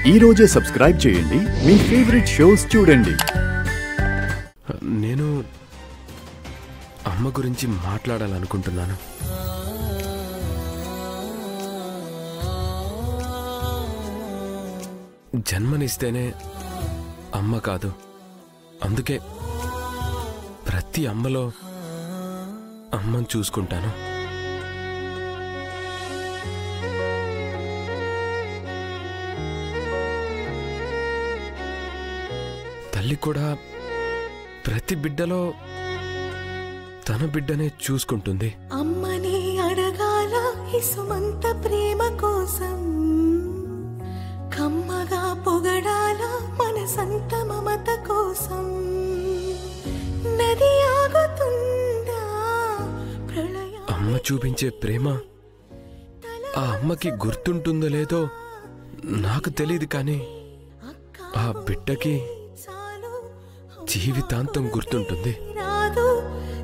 ఈ రోజే సబ్స్క్రైబ్ చేయండి, మీ ఫేవరెట్ షోస్ చూడండి. నేను అమ్మ గురించి మాట్లాడాలనుకుంటున్నాను. జన్మనిస్తేనే అమ్మ కాదు, అందుకే ప్రతి అమ్మలో అమ్మని చూసుకుంటాను. తల్లి కూడా ప్రతి బిడ్డలో తన బిడ్డనే చూసుకుంటుంది. అమ్మని అడగాల ఇసుమంత ప్రేమ కోసం, కమ్మగా పొగడాల మనసంత మమత కోసం. నది ఆగుతుందా ప్రళయం? అమ్మ చూపించే ప్రేమ ఆ అమ్మకి గుర్తుంటుందో లేదో నాకు తెలియదు, కానీ ఆ బిడ్డకి జీవితాంతం గుర్తుంటుంది. రాదు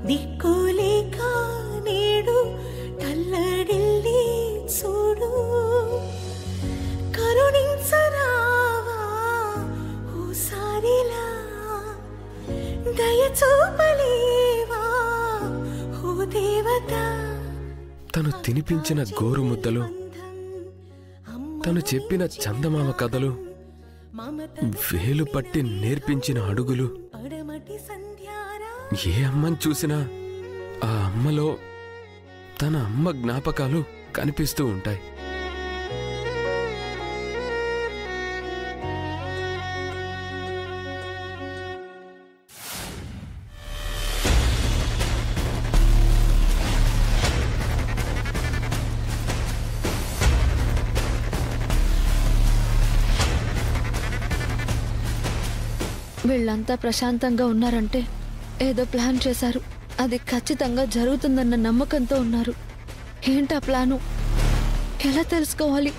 దిక్కులేక నేడు తల్లడిల్లి చూడు, కరుణించరావా ఓసారిలా, దయ చూపలేవా ఓ దేవత. తను తినిపించిన గోరు ముద్దలు, తను చెప్పిన చందమామ కథలు, వేలు పట్టి నేర్పించిన అడుగులు, ఏ అమ్మని చూసినా ఆ అమ్మలో తన అమ్మ జ్ఞాపకాలు కనిపిస్తూ ఉంటాయి. వీళ్ళంతా ప్రశాంతంగా ఉన్నారంటే ఏదో ప్లాన్ చేశారు, అది ఖచ్చితంగా జరుగుతుందన్న నమ్మకంతో ఉన్నారు. ఏంటా ప్లాను? ఎలా తెలుసుకోవాలి?